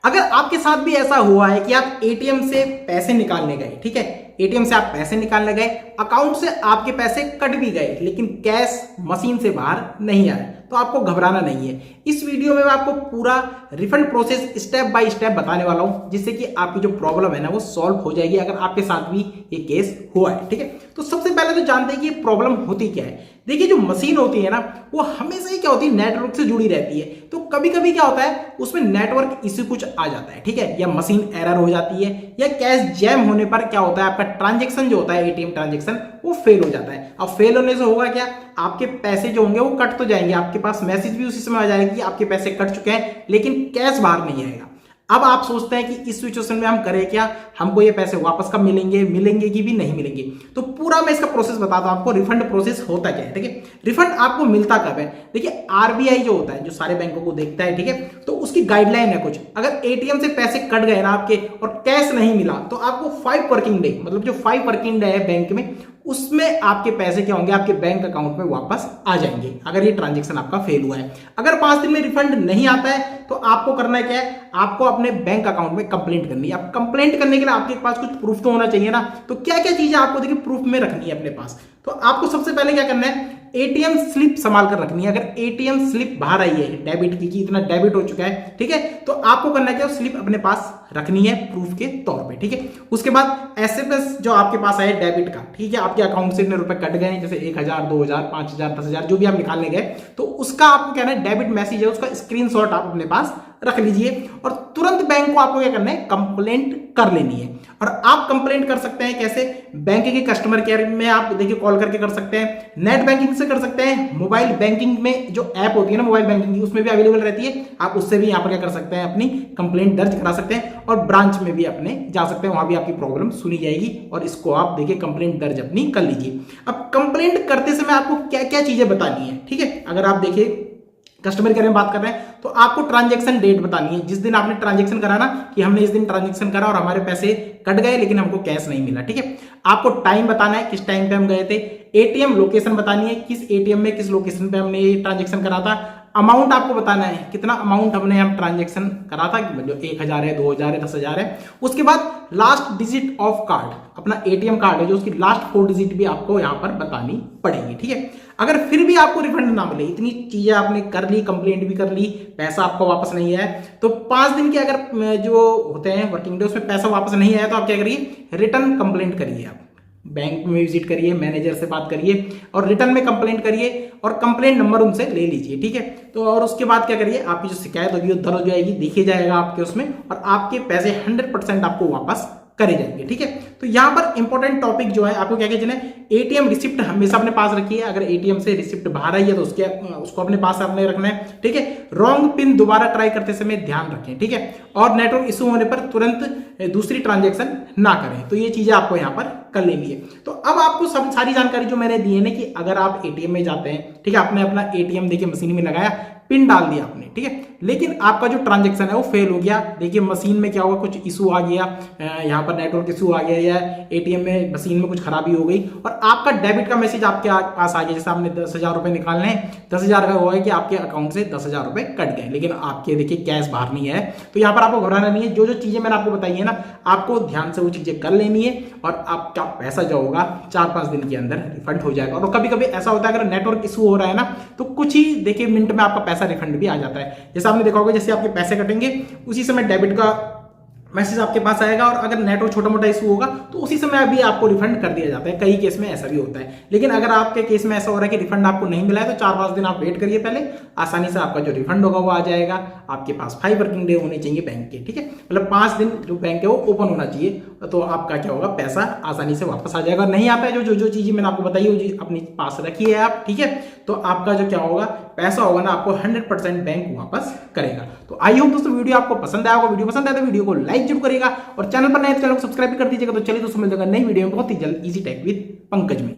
अगर आपके साथ भी ऐसा हुआ है कि आप एटीएम से पैसे निकालने गए, ठीक है, एटीएम से आप पैसे निकालने गए, अकाउंट से आपके पैसे कट भी गए लेकिन कैश मशीन से बाहर नहीं आए, तो आपको घबराना नहीं है। इस वीडियो में मैं आपको पूरा refund process step by step बताने वाला हूं, जिससे कि आपकी जो प्रॉब्लम है ना वो सॉल्व हो जाएगी अगर आपके साथ भी ये केस हुआ है। ठीक है, तो सबसे पहले तो जानते हैं कि ये प्रॉब्लम होती क्या है। देखिए, जो मशीन होती है ना वो हमेशा ही क्या होती है, नेटवर्क से जुड़ी रहती है। तो कभी कभी क्या होता है, उसमें नेटवर्क इश्यू कुछ आ जाता है, ठीक है, या मशीन एरर हो जाती है, या कैश जैम होने पर क्या होता है, आपका ट्रांजेक्शन जो होता है एटीएम ट्रांजेक्शन वो फेल हो जाता है। अब फेल होने से होगा क्या, आपके पैसे जो होंगे वो कट तो जाएंगे, आपके पास मैसेज भी उसी समय आ जाएगा कि आपके पैसे कट चुके हैं, लेकिन कैश बाहर नहीं आएगा। अब आप सोचते हैं कि इस सिचुएशन में हम करें क्या, हमको ये पैसे वापस कब मिलेंगे, मिलेंगे कि भी नहीं मिलेंगे। तो पूरा मैं इसका प्रोसेस बताता हूं आपको, रिफंड प्रोसेस होता क्या है। ठीक है, रिफंड आपको मिलता कब है। देखिए, आरबीआई जो होता है, जो सारे बैंकों को देखता है, ठीक है, तो उसकी गाइडलाइन है कुछ। अगर एटीएम से पैसे कट गए ना आपके और कैश नहीं मिला, तो आपको 5 वर्किंग डे, मतलब जो 5 वर्किंग डे है बैंक में, उसमें आपके पैसे क्या होंगे, आपके बैंक अकाउंट में वापस आ जाएंगे, अगर ये ट्रांजेक्शन आपका फेल हुआ है। अगर 5 दिन में रिफंड नहीं आता है तो आपको करना क्या है, आपको अपने बैंक अकाउंट में कंप्लेंट करनी है। अब कंप्लेंट करने के लिए आपके पास कुछ प्रूफ तो होना चाहिए ना। तो क्या क्या चीजें आपको देखिए प्रूफ में रखनी है अपने पास। तो आपको सबसे पहले क्या करना है, एटीएम स्लिप संभाल कर रखनी है। अगर एटीएम स्लिप बाहर आई है डेबिट की, इतना डेबिट हो चुका है, ठीक है, तो आपको करना है क्या, स्लिप अपने पास रखनी है प्रूफ के तौर पे। ठीक है, उसके बाद एसएमएस जो आपके पास आया डेबिट का, ठीक है, आपके अकाउंट से इतने रुपए कट गए, जैसे 1000, 2000, 5000, 10000 जो भी आप निकालने गए, तो उसका आपको कहना है डेबिट मैसेज है, उसका स्क्रीनशॉट आप अपने पास रख लीजिए और तुरंत बैंक को आपको क्या करना है, कंप्लेंट कर लेनी है। और आप कंप्लेंट कर सकते हैं कैसे, बैंक के कस्टमर केयर में आप देखिए कॉल करके कर सकते हैं, नेट बैंकिंग से कर सकते हैं, मोबाइल बैंकिंग में जो ऐप होती है ना मोबाइल बैंकिंग की, उसमें भी अवेलेबल रहती है, आप उससे भी यहाँ पर क्या कर सकते हैं, अपनी कंप्लेंट दर्ज करा सकते हैं। और ब्रांच में भी अपने जा सकते हैं, वहां भी आपकी प्रॉब्लम सुनी जाएगी और इसको आप देखिए कंप्लेंट दर्ज अपनी कर लीजिए। अब कंप्लेंट करते समय आपको क्या क्या चीजें बतानी है, ठीक है, अगर आप देखिए कस्टमर केयर में बात कर रहे हैं तो आपको ट्रांजैक्शन डेट बतानी है, जिस दिन आपने ट्रांजैक्शन करा ना, कि हमने इस दिन ट्रांजैक्शन करा और हमारे पैसे कट गए लेकिन हमको कैश नहीं मिला। ठीक है, आपको टाइम बताना है, किस टाइम पे हम गए थे, एटीएम लोकेशन बतानी है, किस एटीएम में किस लोकेशन पे हमने ये ट्रांजैक्शन करा था, अमाउंट आपको बताना है, कितना अमाउंट हमने यहाँ ट्रांजैक्शन करा था, जो 1000 है, 2000 है, 10000 है। उसके बाद लास्ट डिजिट ऑफ कार्ड, अपना एटीएम कार्ड है जो उसकी लास्ट 4 डिजिट भी आपको यहाँ पर बतानी पड़ेगी। ठीक है, अगर फिर भी आपको रिफंड ना मिले, इतनी चीजें आपने कर ली, कंप्लेंट भी कर ली, पैसा आपको वापस नहीं आया, तो 5 दिन के अगर जो होते हैं वर्किंग डे उसमें पैसा वापस नहीं आया, तो आप क्या करिए, रिटर्न कंप्लेंट करिए। आप बैंक में विजिट करिए, मैनेजर से बात करिए और रिटर्न में कंप्लेंट करिए और कंप्लेंट नंबर उनसे ले लीजिए। ठीक है, तो और उसके बाद क्या करिए, आपकी जो शिकायत होगी वो दर्ज हो जाएगी, देखी जाएगा आपके उसमें, और आपके पैसे 100% आपको वापस करे जाएंगे। ठीक है, तो यहां पर इंपॉर्टेंट टॉपिक जो है, आपको क्या कहना है, एटीएम रिसिप्ट हमेशा अपने पास रखिए। अगर एटीएम से रिसिप्ट बाहर आई है तो उसको अपने पास अपने रखना है। ठीक है, रॉन्ग पिन दोबारा ट्राई करते समय ध्यान रखें। ठीक है, और नेटवर्क इशू होने पर तुरंत दूसरी ट्रांजैक्शन ना करें। तो ये चीजें आपको यहां पर कर लेनी है। तो अब आपको सब सारी जानकारी जो मैंने दी है ना, कि अगर आप एटीएम में जाते हैं, ठीक है, आपने अपना एटीएम देखिए मशीन में लगाया, पिन डाल दिया आपने, ठीक है, लेकिन आपका जो ट्रांजैक्शन है वो फेल हो गया। देखिए मशीन में क्या होगा, कुछ इशू आ गया, यहाँ पर नेटवर्क इशू आ गया, या एटीएम में मशीन में कुछ खराबी हो गई और आपका डेबिट का मैसेज आपके पास आ गया, जैसे आपने 10,000 रुपए निकालने हैं, 10,000 का हुआ है कि आपके अकाउंट से 10,000 रुपए कट गए, लेकिन आपके देखिए कैश बाहर नहीं है। तो यहाँ पर आपको घबराना नहीं है, जो जो चीजें मैंने आपको बताई है ना, आपको ध्यान से वो चीजें कर लेनी है और आपका पैसा जो होगा 4-5 दिन के अंदर रिफंड हो जाएगा। और कभी कभी ऐसा होता है, अगर नेटवर्क इशू हो रहा है ना, तो कुछ ही देखिए मिनट में आपका पैसा रिफंड भी आ जाता है। जैसे आपने देखा होगा, जैसे आपके पैसे कटेंगे उसी समय डेबिट का मैसेज आपके पास आएगा, और अगर नेटवर्क छोटा मोटा इशू होगा तो उसी समय अभी आपको रिफंड कर दिया जाता है। कई केस में ऐसा भी होता है, लेकिन अगर आपके केस में ऐसा हो रहा है कि रिफंड आपको नहीं मिला है, तो 4-5 दिन आप वेट करिए, पहले आसानी से आपका जो रिफंड होगा वो आ जाएगा। आपके पास 5 वर्किंग डे होने चाहिए बैंक के, ठीक है, मतलब 5 दिन जो बैंक है वो ओपन होना चाहिए, तो आपका क्या होगा, पैसा आसानी से वापस आ जाएगा। नहीं आता है, जो चीजें मैंने आपको बताई वो अपने पास रखिए आप, ठीक है, तो आपका जो क्या होगा, पैसा होगा ना, आपको 100% बैंक वापस करेगा। तो आई होप दोस्तों वीडियो आपको पसंद आया होगा। वीडियो पसंद आया तो वीडियो को लाइक जरूर करेगा और चैनल पर नए तो चैनल को सब्सक्राइब कर दीजिएगा। तो चलिए दोस्तों, मिलते हैं नई वीडियो में बहुत ही जल्द इजी टेक विद पंकज में।